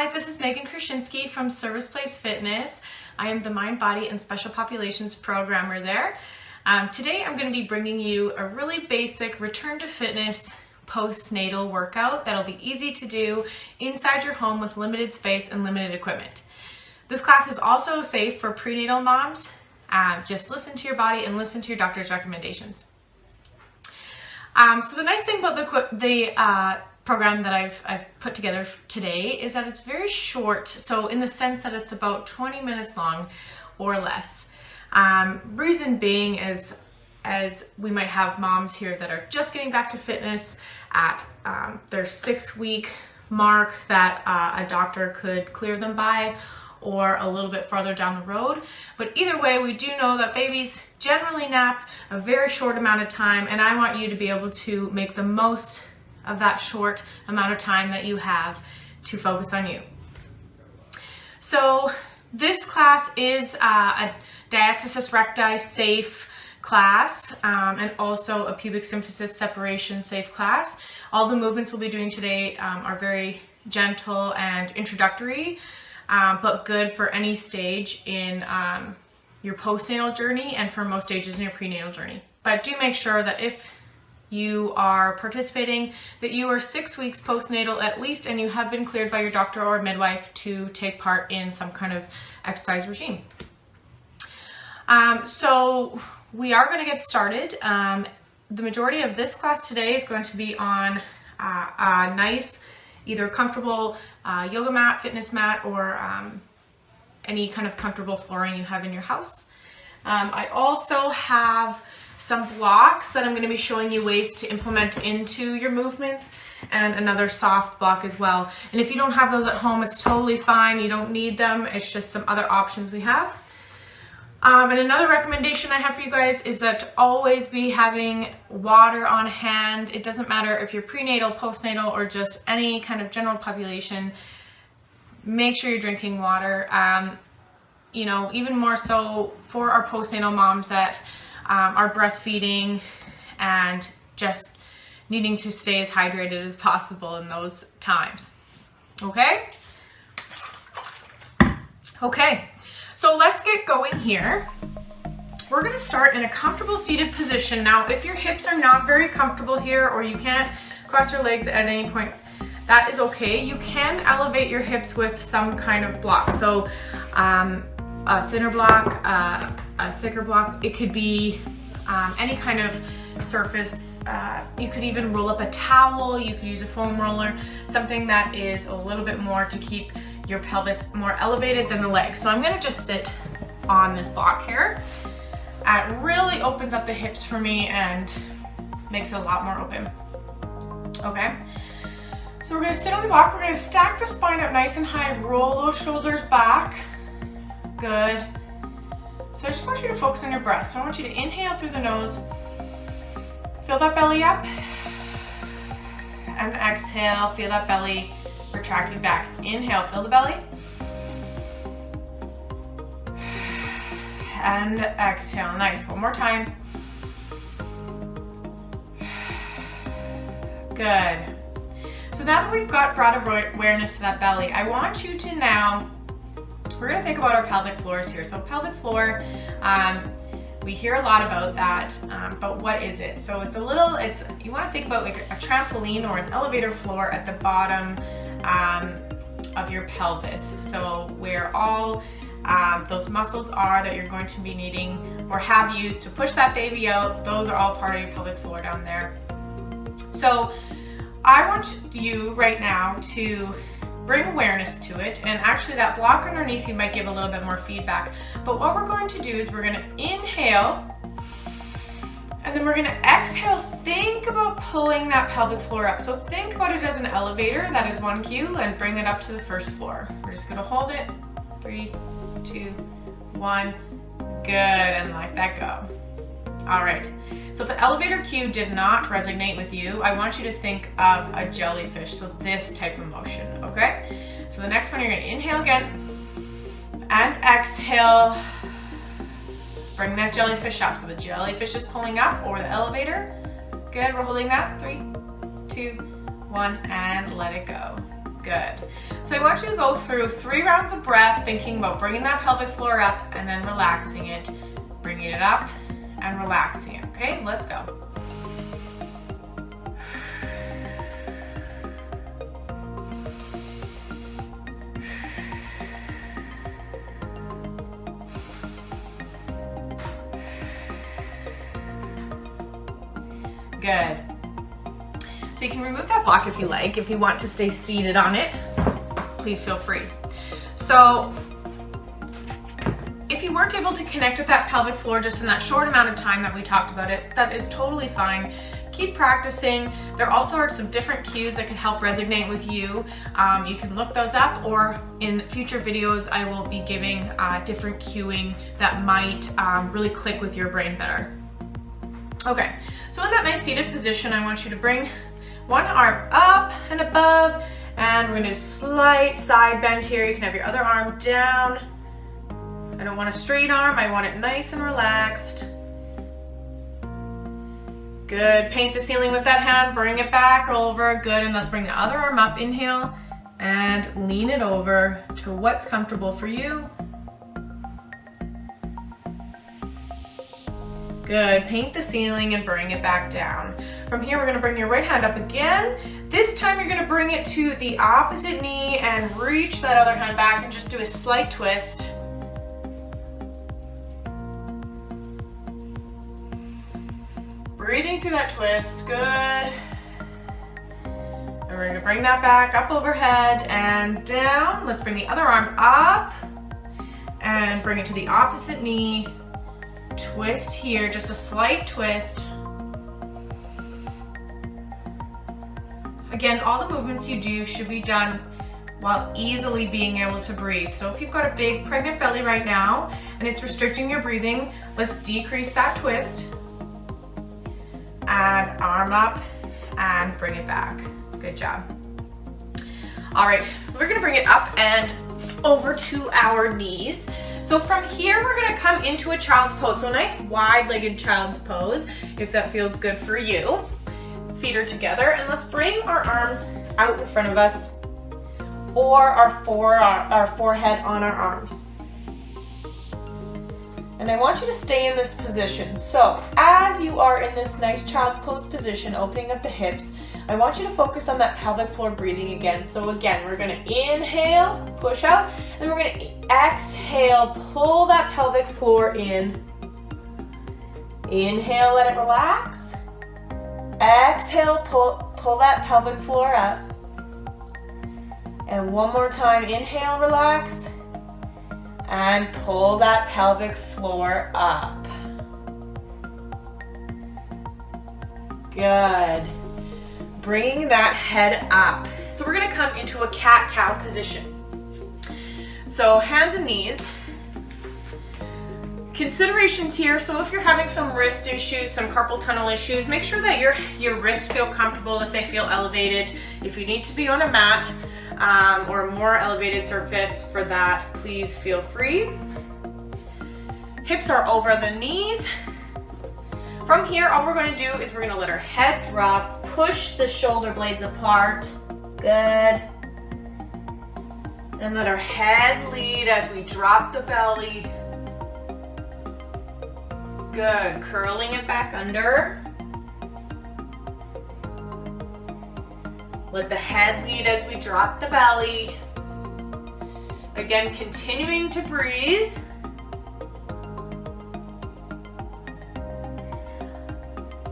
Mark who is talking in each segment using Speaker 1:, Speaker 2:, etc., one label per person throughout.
Speaker 1: guys, this is Megan Krasinski from Service Place Fitness. I am the Mind, Body, and Special Populations programmer there. Today I'm going to be bringing you a really basic return to fitness postnatal workout that'll be easy to do inside your home with limited space and limited equipment. This class is also safe for prenatal moms. Just listen to your body and listen to your doctor's recommendations. So the nice thing about the program that I've put together today is that it's very short, so in the sense that it's about 20 minutes long or less. Reason being is, as we might have moms here that are just getting back to fitness at their 6-week mark that a doctor could clear them by, or a little bit farther down the road. But either way, we do know that babies generally nap a very short amount of time, and I want you to be able to make the most of that short amount of time that you have to focus on you. So this class is a Diastasis Recti safe class, and also a Pubic Symphysis separation safe class. All the movements we'll be doing today are very gentle and introductory, but good for any stage in your postnatal journey and for most stages in your prenatal journey. But do make sure that if you are participating, that you are 6 weeks postnatal at least, and you have been cleared by your doctor or midwife to take part in some kind of exercise regime. So we are going to get started. The majority of this class today is going to be on a nice, either comfortable yoga mat, fitness mat, or any kind of comfortable flooring you have in your house. I also have some blocks that I'm going to be showing you ways to implement into your movements, and another soft block as well. And if you don't have those at home, it's totally fine. You don't need them. It's just some other options we have. And another recommendation I have for you guys is that to always be having water on hand. It doesn't matter if you're prenatal, postnatal, or just any kind of general population. Make sure you're drinking water. You know, even more so for our postnatal moms that are breastfeeding and just needing to stay as hydrated as possible in those times. Okay? Okay, so let's get going here. We're gonna start in a comfortable seated position. Now, if your hips are not very comfortable here, or you can't cross your legs at any point, that is okay. You can elevate your hips with some kind of block. So a thinner block, a thicker block. It could be any kind of surface. You could even roll up a towel. You could use a foam roller, something that is a little bit more to keep your pelvis more elevated than the legs. So I'm gonna just sit on this block here. It really opens up the hips for me and makes it a lot more open. Okay, so we're gonna sit on the block. We're gonna stack the spine up nice and high, roll those shoulders back. Good. So I just want you to focus on your breath. So I want you to inhale through the nose, fill that belly up, and exhale, feel that belly retracting back. Inhale, fill the belly, and exhale. Nice, one more time. Good. So now that we've brought awareness to that belly, I want you to now, we're gonna think about our pelvic floors here. So pelvic floor, we hear a lot about that, but what is it? So you wanna think about like a trampoline or an elevator floor at the bottom of your pelvis. So where all those muscles are that you're going to be needing or have used to push that baby out, those are all part of your pelvic floor down there. So I want you right now to bring awareness to it, and actually that block underneath you might give a little bit more feedback. But what we're going to do is we're going to inhale, and then we're going to exhale. Think about pulling that pelvic floor up. So think about it as an elevator. That is one cue, and bring it up to the first floor. We're just going to hold it. 3, 2, 1. Good, and let that go. All right. So if the elevator cue did not resonate with you, I want you to think of a jellyfish. So this type of motion, okay? So the next one, you're gonna inhale again and exhale. Bring that jellyfish up. So the jellyfish is pulling up, or the elevator. Good, we're holding that. 3, 2, 1, and let it go. Good. So I want you to go through 3 rounds of breath, thinking about bringing that pelvic floor up and then relaxing it, bringing it up and relaxing it. Okay, let's go. Good. So you can remove that block if you like. If you want to stay seated on it, please feel free. So if you weren't able to connect with that pelvic floor just in that short amount of time that we talked about it, that is totally fine. Keep practicing. There also are some different cues that can help resonate with you. You can look those up, or in future videos I will be giving different cueing that might really click with your brain better. Okay, so in that nice seated position, I want you to bring one arm up and above, and we're going to do a slight side bend here. You can have your other arm down. I don't want a straight arm, I want it nice and relaxed. Good, paint the ceiling with that hand, bring it back over, good, and let's bring the other arm up, inhale, and lean it over to what's comfortable for you. Good, paint the ceiling and bring it back down. From here, we're gonna bring your right hand up again. This time you're gonna bring it to the opposite knee and reach that other hand back and just do a slight twist. Breathing through that twist, good. And we're gonna bring that back up overhead and down. Let's bring the other arm up and bring it to the opposite knee. Twist here, just a slight twist. Again, all the movements you do should be done while easily being able to breathe. So if you've got a big pregnant belly right now and it's restricting your breathing, let's decrease that twist. And arm up and bring it back. Good job. All right, we're gonna bring it up and over to our knees. So from here, we're gonna come into a child's pose. So a nice wide-legged child's pose, if that feels good for you. Feet are together, and let's bring our arms out in front of us, or our forehead on our arms. And I want you to stay in this position. So as you are in this nice child's pose position, opening up the hips, I want you to focus on that pelvic floor breathing again. So again, we're gonna inhale, push out, and we're gonna exhale, pull that pelvic floor in. Inhale, let it relax. Exhale, pull that pelvic floor up. And one more time, inhale, relax. And pull that pelvic floor up. Good. Bringing that head up. So we're gonna come into a cat-cow position. So hands and knees. Considerations here, so if you're having some wrist issues, some carpal tunnel issues, make sure that your wrists feel comfortable, if they feel elevated. If you need to be on a mat or a more elevated surface for that, please feel free. Hips are over the knees. From here, all we're going to do is we're going to let our head drop, push the shoulder blades apart. Good. And let our head lead as we drop the belly. Good. Curling it back under. Let the head lead as we drop the belly. Again, continuing to breathe.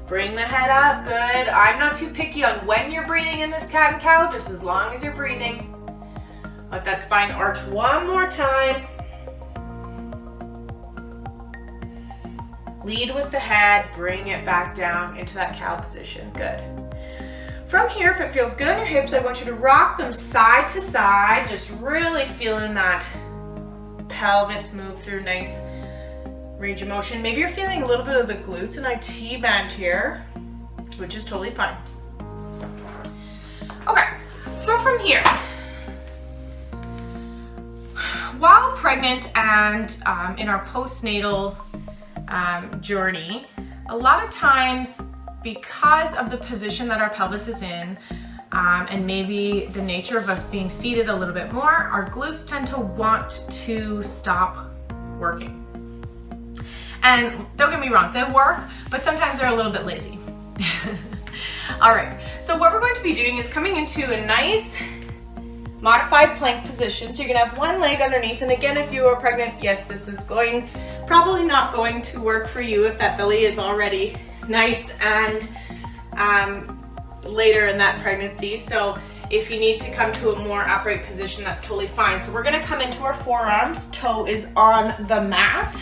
Speaker 1: Bring the head up, good. I'm not too picky on when you're breathing in this cat and cow, just as long as you're breathing. Let that spine arch one more time. Lead with the head, bring it back down into that cow position, good. From here, if it feels good on your hips, I want you to rock them side to side, just really feeling that pelvis move through nice range of motion. Maybe you're feeling a little bit of the glutes and IT band here, which is totally fine. Okay, so from here, while pregnant and in our postnatal journey, a lot of times, because of the position that our pelvis is in, and maybe the nature of us being seated a little bit more, our glutes tend to want to stop working. And don't get me wrong, they work, but sometimes they're a little bit lazy. All right, so what we're going to be doing is coming into a nice modified plank position. So you're gonna have one leg underneath, and again, if you are pregnant, yes, this is probably not going to work for you if that belly is already nice and later in that pregnancy. So if you need to come to a more upright position, that's totally fine. So we're gonna come into our forearms, toe is on the mat.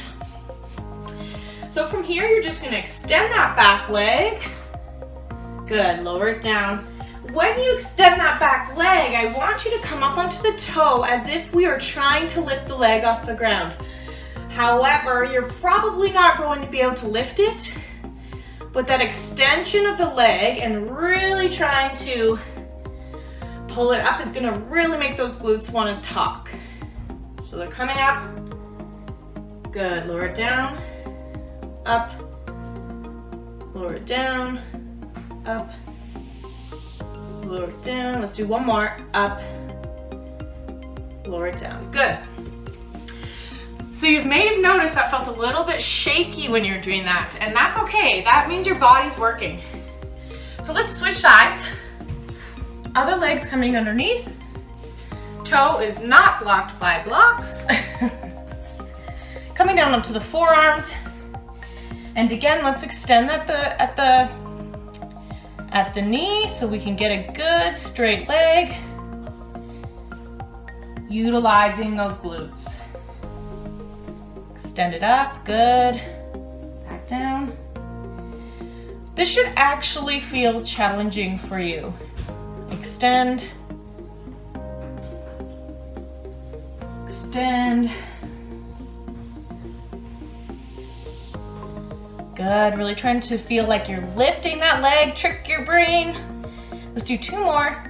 Speaker 1: So from here, you're just gonna extend that back leg. Good, lower it down. When you extend that back leg, I want you to come up onto the toe as if we are trying to lift the leg off the ground. However, you're probably not going to be able to lift it, but that extension of the leg and really trying to pull it up is gonna really make those glutes wanna talk. So they're coming up. Good, lower it down, up, lower it down, up, lower it down. Let's do one more, up, lower it down. Good. So you may have noticed that felt a little bit shaky when you're doing that, and that's okay. That means your body's working. So let's switch sides. Other leg's coming underneath. Toe is not blocked by blocks. Coming down onto the forearms. And again, let's extend at the knee so we can get a good straight leg, utilizing those glutes. Extend it up, good, back down. This should actually feel challenging for you. Extend, extend. Good, really trying to feel like you're lifting that leg, trick your brain. Let's do two more.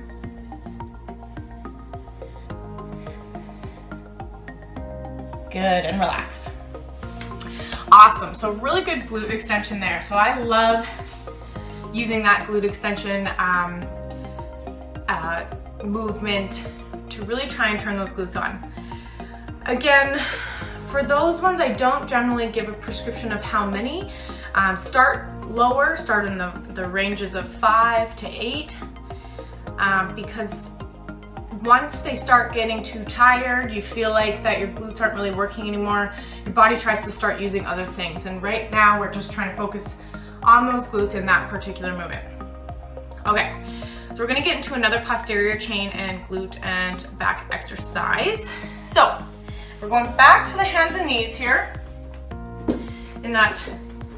Speaker 1: Good, and relax. Awesome, so really good glute extension there. So I love using that glute extension movement to really try and turn those glutes on. Again, for those ones, I don't generally give a prescription of how many. Start lower, start in the ranges of 5 to 8, because once they start getting too tired, you feel like that your glutes aren't really working anymore, your body tries to start using other things. And right now, we're just trying to focus on those glutes in that particular movement. Okay, so we're gonna get into another posterior chain and glute and back exercise. So we're going back to the hands and knees here in that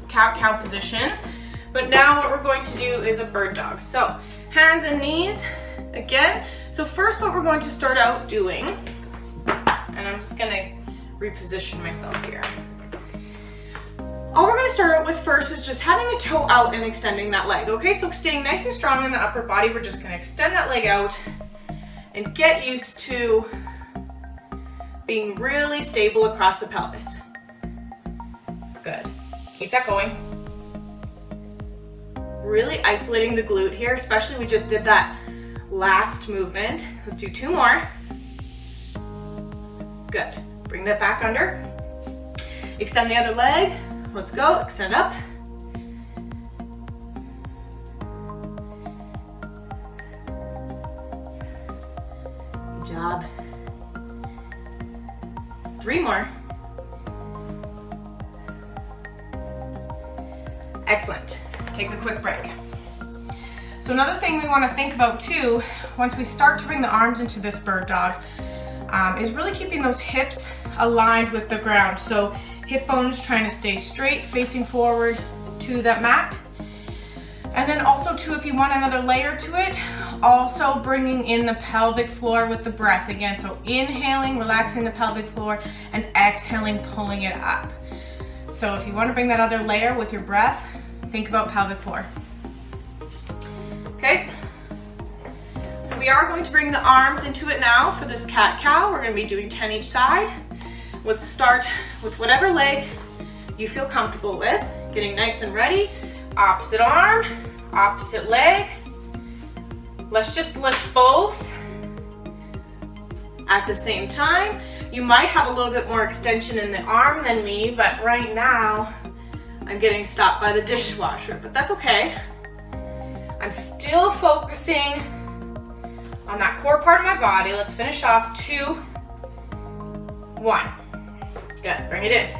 Speaker 1: cow-cow position. But now what we're going to do is a bird dog. So hands and knees again. So first what we're going to start out doing, and I'm just gonna reposition myself here. All we're gonna start out with first is just having a toe out and extending that leg, okay? So staying nice and strong in the upper body, we're just gonna extend that leg out and get used to being really stable across the pelvis. Good, keep that going. Really isolating the glute here, especially we just did that last movement. Let's do two more. Good, bring that back under. Extend the other leg. Let's go, extend up. Good job. 3 more. Excellent. Take a quick break. So another thing we want to think about too, once we start to bring the arms into this bird dog, is really keeping those hips aligned with the ground. So hip bones trying to stay straight, facing forward to that mat. And then also too, if you want another layer to it, also bringing in the pelvic floor with the breath again. So inhaling, relaxing the pelvic floor, and exhaling, pulling it up. So if you want to bring that other layer with your breath, think about pelvic floor. Okay, so we are going to bring the arms into it now for this cat-cow. We're going to be doing 10 each side. Let's start with whatever leg you feel comfortable with. Getting nice and ready. Opposite arm, opposite leg. Let's just lift both at the same time. You might have a little bit more extension in the arm than me, but right now I'm getting stopped by the dishwasher, but that's okay. I'm still focusing on that core part of my body. Let's finish off. 2, 1. Good, bring it in.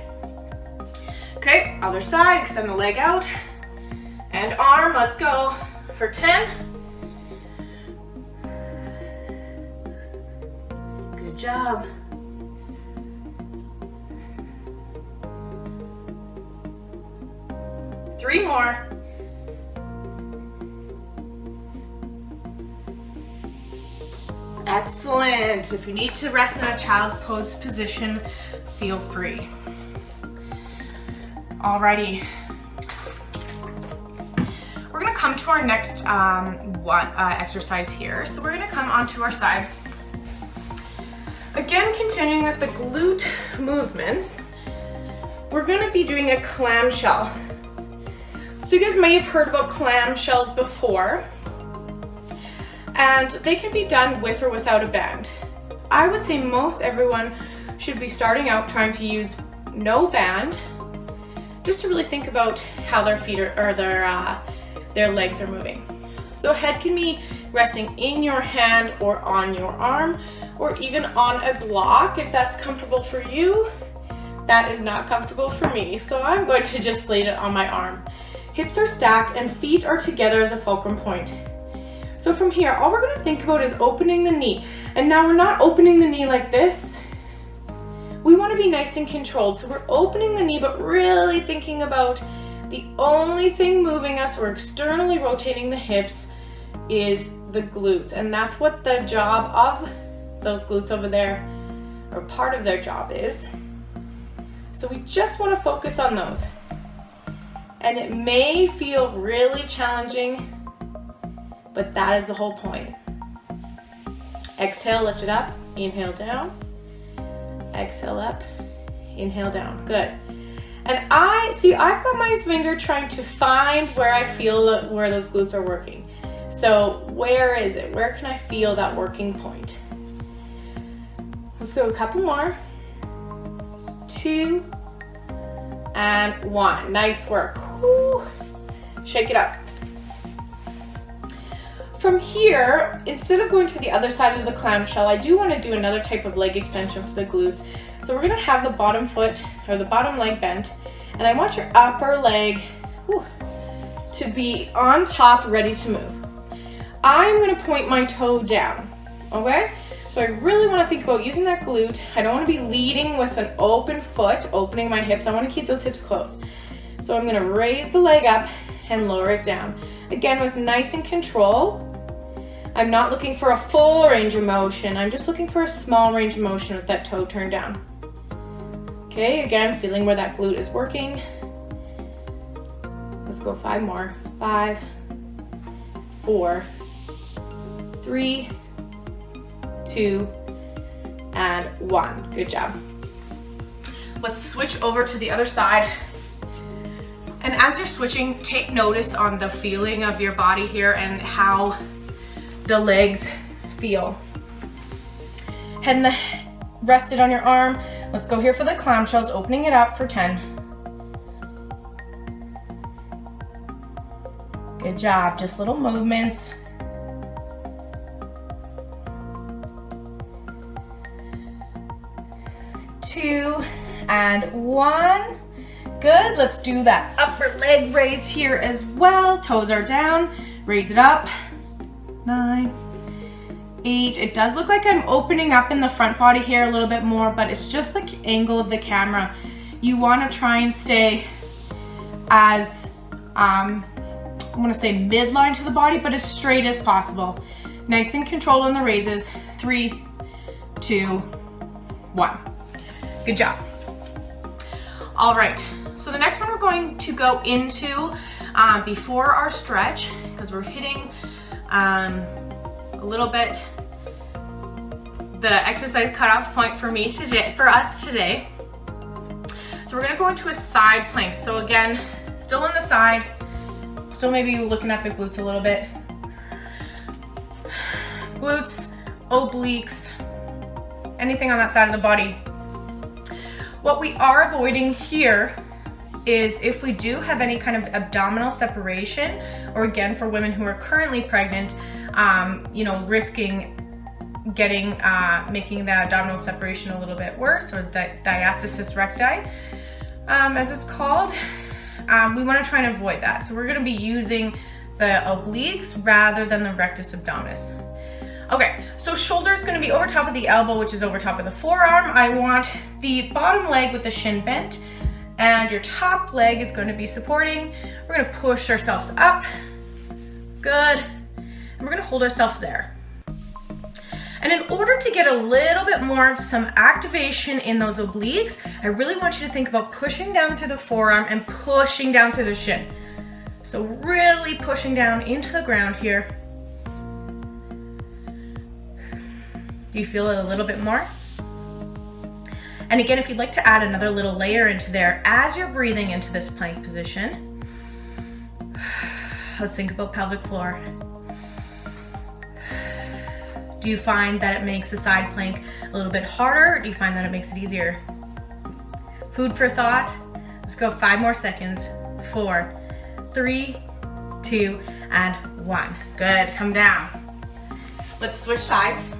Speaker 1: Okay, other side, extend the leg out. And arm, let's go for 10. Good job. Three more. Excellent. If you need to rest in a child's pose position, feel free. Alrighty. We're gonna come to our next exercise here. So we're gonna come onto our side. Again, continuing with the glute movements, we're gonna be doing a clamshell. So you guys may have heard about clamshells before, and they can be done with or without a band. I would say most everyone should be starting out trying to use no band, just to really think about how their feet or their legs are moving. So head can be resting in your hand or on your arm, or even on a block if that's comfortable for you. That is not comfortable for me, so I'm going to just lay it on my arm. Hips are stacked and feet are together as a fulcrum point. So from here, all we're gonna think about is opening the knee. And now we're not opening the knee like this. We wanna be nice and controlled. So we're opening the knee, but really thinking about the only thing moving us, we're externally rotating the hips, is the glutes. And that's what the job of those glutes over there, or part of their job is. So we just wanna focus on those. And it may feel really challenging, but that is the whole point. Exhale, lift it up, inhale down. Exhale up, inhale down, good. And I've got my finger trying to find where I feel where those glutes are working. So where is it? Where can I feel that working point? Let's go a couple more. 2 and 1, nice work. Woo. Shake it up. From here, instead of going to the other side of the clamshell, I do want to do another type of leg extension for the glutes. So we're going to have the bottom foot or the bottom leg bent, and I want your upper leg to be on top, ready to move. I'm going to point my toe down, okay? So I really want to think about using that glute. I don't want to be leading with an open foot, opening my hips. I want to keep those hips closed. So I'm going to raise the leg up and lower it down. Again, with nice and control. I'm not looking for a full range of motion. I'm just looking for a small range of motion with that toe turned down. Okay, again, feeling where that glute is working. Let's go 5 more. 5, 4, 3, 2, and 1. Good job. Let's switch over to the other side. And as you're switching, take notice on the feeling of your body here and how the legs feel. Head rested on your arm. Let's go here for the clamshells, opening it up for 10. Good job, just little movements. Two and 1. Good, let's do that upper leg raise here as well. Toes are down, raise it up. 9, 8. It does look like I'm opening up in the front body here a little bit more, but it's just the angle of the camera. You want to try and stay as, I want to say midline to the body, but as straight as possible. Nice and controlled on the raises. 3, 2, 1. Good job. All right, so the next one we're going to go into before our stretch, because we're hitting a little bit the exercise cutoff point for me today, for us today. So we're gonna go into a side plank. So again, still on the side, still maybe looking at the glutes a little bit. glutes, obliques, anything on that side of the body. What we are avoiding here is if we do have any kind of abdominal separation, or again, for women who are currently pregnant, you know, risking getting, making the abdominal separation a little bit worse, or diastasis recti, as it's called. We want to try and avoid that. So we're going to be using the obliques rather than the rectus abdominis. Okay, so shoulder is going to be over top of the elbow, which is over top of the forearm. I want the bottom leg with the shin bent, and your top leg is going to be supporting. We're going to push ourselves up. Good. And we're going to hold ourselves there. And in order to get a little bit more of some activation in those obliques, I really want you to think about pushing down through the forearm and pushing down through the shin. So really pushing down into the ground here. Do you feel it a little bit more? And again, if you'd like to add another little layer into there as you're breathing into this plank position, let's think about pelvic floor. Do you find that it makes the side plank a little bit harder, or do you find that it makes it easier? Food for thought. Let's go 5 more seconds. 4, 3, 2, and 1. Good, come down. Let's switch sides.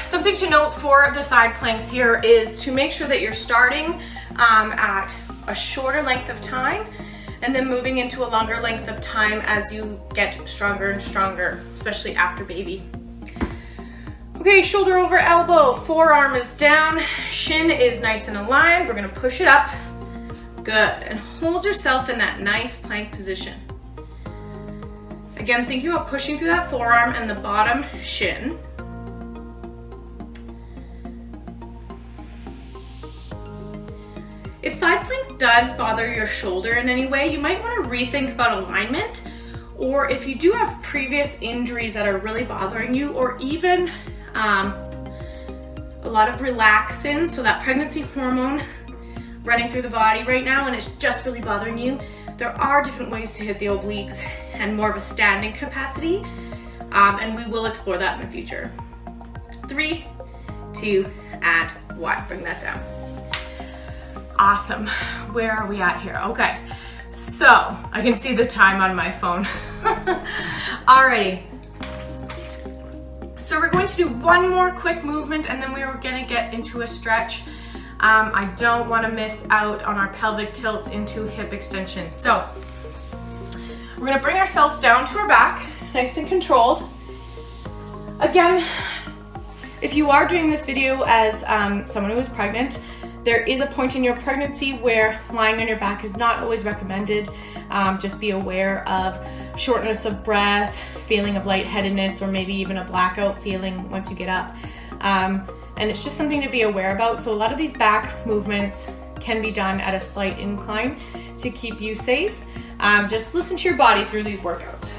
Speaker 1: Something to note for the side planks here is to make sure that you're starting at a shorter length of time and then moving into a longer length of time as you get stronger and stronger, especially after baby. Okay, shoulder over elbow, forearm is down, shin is nice and aligned. We're gonna push it up. Good, and hold yourself in that nice plank position. Again, thinking about pushing through that forearm and the bottom shin. If side plank does bother your shoulder in any way, you might want to rethink about alignment, or if you do have previous injuries that are really bothering you, or even a lot of relaxin, so that pregnancy hormone running through the body right now and it's just really bothering you, there are different ways to hit the obliques and more of a standing capacity, and we will explore that in the future. 3, 2, and 1. Bring that down. Awesome. Where are we at here? Okay, so I can see the time on my phone. Alrighty. So we're going to do one more quick movement and then we're going to get into a stretch. I don't want to miss out on our pelvic tilt into hip extension. So we're going to bring ourselves down to our back, nice and controlled. Again, if you are doing this video as someone who is pregnant, there is a point in your pregnancy where lying on your back is not always recommended. Just be aware of shortness of breath, feeling of lightheadedness, or maybe even a blackout feeling once you get up. And it's just something to be aware about. So a lot of these back movements can be done at a slight incline to keep you safe. Just listen to your body through these workouts.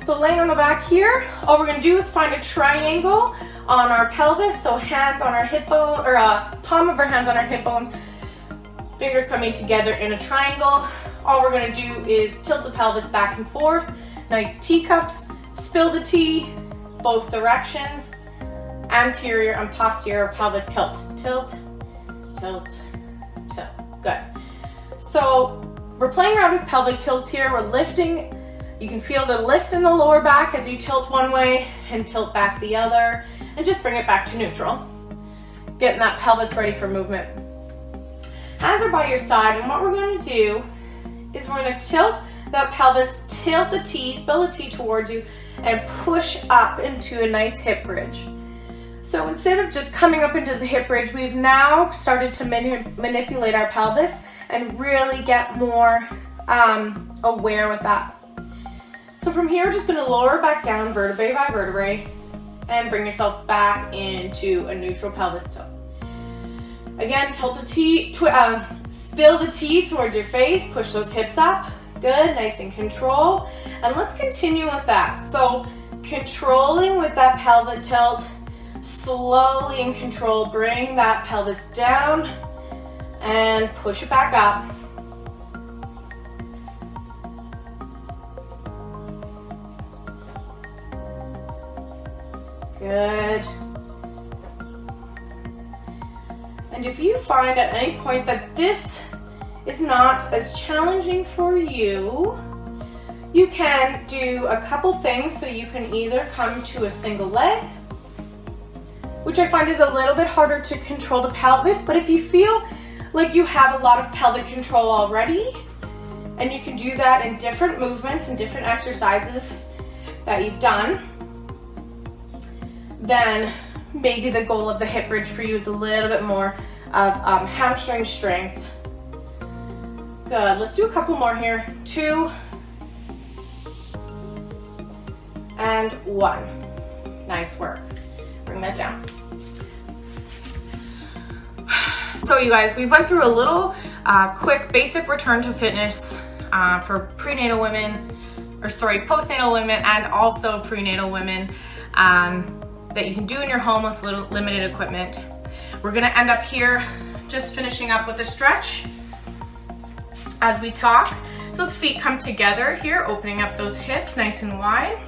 Speaker 1: So laying on the back here, all we're gonna do is find a triangle on our pelvis, so hands on our hip bone, or palm of our hands on our hip bones, fingers coming together in a triangle. All we're gonna do is tilt the pelvis back and forth, nice teacups, spill the tea, both directions, anterior and posterior pelvic tilt, tilt, tilt, tilt, good. So we're playing around with pelvic tilts here, we're lifting. You can feel the lift in the lower back as you tilt one way and tilt back the other, and just bring it back to neutral. Getting that pelvis ready for movement. Hands are by your side, and what we're going to do is we're going to tilt that pelvis, tilt the T, spill the T towards you, and push up into a nice hip bridge. So instead of just coming up into the hip bridge, we've now started to manipulate our pelvis and really get more aware with that. So from here, just going to lower back down vertebrae by vertebrae and bring yourself back into a neutral pelvis tilt. Again, tilt the T, spill the T towards your face, push those hips up. Good, nice and control. And let's continue with that. So controlling with that pelvic tilt, slowly in control, bring that pelvis down and push it back up. Good. And if you find at any point that this is not as challenging for you, you can do a couple things. So you can either come to a single leg, which I find is a little bit harder to control the pelvis, but if you feel like you have a lot of pelvic control already, and you can do that in different movements and different exercises that you've done, then maybe the goal of the hip bridge for you is a little bit more of hamstring strength. Good, let's do a couple more here. 2 and 1. Nice work. Bring that down. So you guys, we went through a little quick basic return to fitness for prenatal women, postnatal women, and also prenatal women that you can do in your home with limited equipment. We're gonna end up here just finishing up with a stretch as we talk. So let's feet come together here, opening up those hips nice and wide.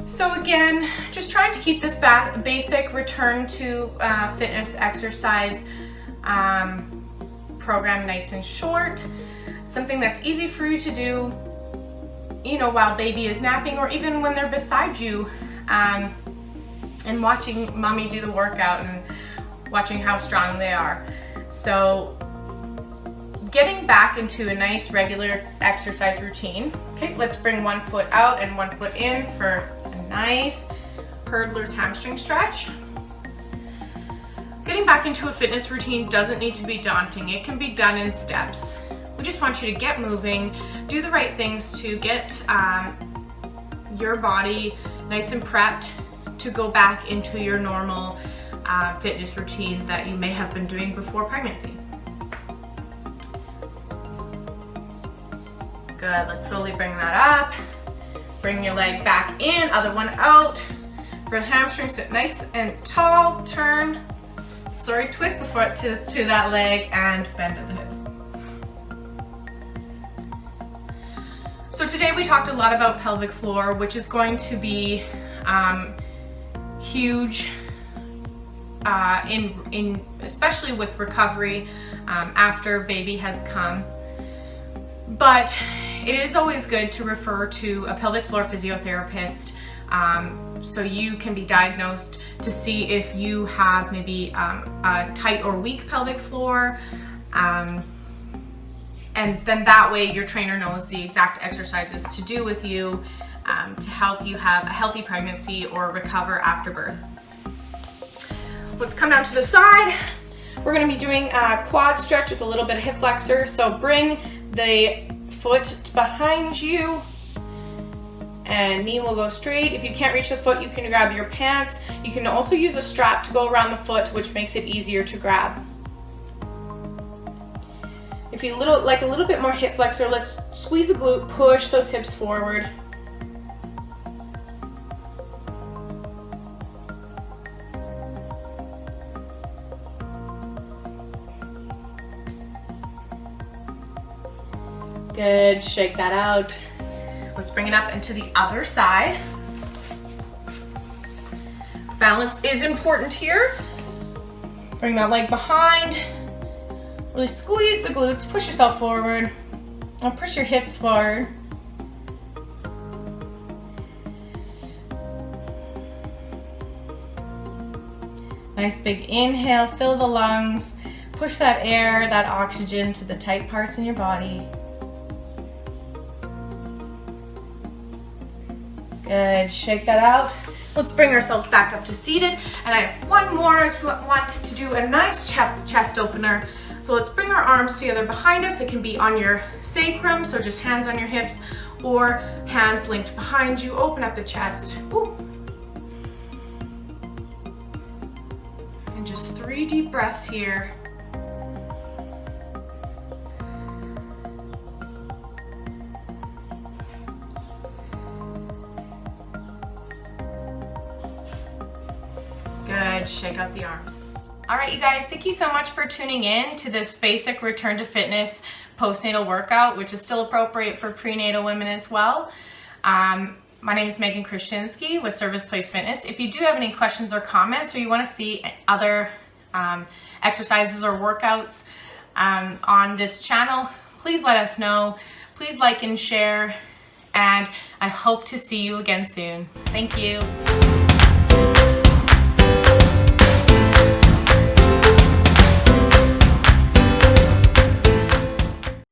Speaker 1: So again, just trying to keep this basic return to fitness exercise program nice and short. Something that's easy for you to do, you know, while baby is napping, or even when they're beside you, and watching mommy do the workout and watching how strong they are. So getting back into a nice regular exercise routine. Okay, let's bring one foot out and one foot in for a nice hurdler's hamstring stretch. Getting back into a fitness routine doesn't need to be daunting. It can be done in steps. We just want you to get moving, do the right things to get your body nice and prepped to go back into your normal fitness routine that you may have been doing before pregnancy. Good, let's slowly bring that up. Bring your leg back in, other one out. For the hamstring, sit nice and tall, turn. Sorry, twist the foot to that leg and bend at the hips. So today we talked a lot about pelvic floor, which is going to be huge especially with recovery after baby has come. But it is always good to refer to a pelvic floor physiotherapist so you can be diagnosed to see if you have maybe a tight or weak pelvic floor. And then that way your trainer knows the exact exercises to do with you to help you have a healthy pregnancy or recover after birth. Let's come down to the side. We're going to be doing a quad stretch with a little bit of hip flexor. So bring the foot behind you and knee will go straight. If you can't reach the foot, you can grab your pants. You can also use a strap to go around the foot, which makes it easier to grab. If you like a little bit more hip flexor, let's squeeze the glute, push those hips forward. Good, shake that out. Let's bring it up into the other side. Balance is important here. Bring that leg behind. Really squeeze the glutes, push yourself forward. Now push your hips forward. Nice big inhale, fill the lungs. Push that air, that oxygen to the tight parts in your body. Good, shake that out. Let's bring ourselves back up to seated. And I have one more as we want to do a nice chest opener. So let's bring our arms together behind us. It can be on your sacrum, so just hands on your hips, or hands linked behind you. Open up the chest. Ooh. And just 3 deep breaths here. Good, shake out the arms. All right, you guys, thank you so much for tuning in to this basic return to fitness postnatal workout, which is still appropriate for prenatal women as well. My name is Megan Krasinski with Service Place Fitness. If you do have any questions or comments, or you want to see other exercises or workouts on this channel, please let us know. Please like and share, and I hope to see you again soon. Thank you.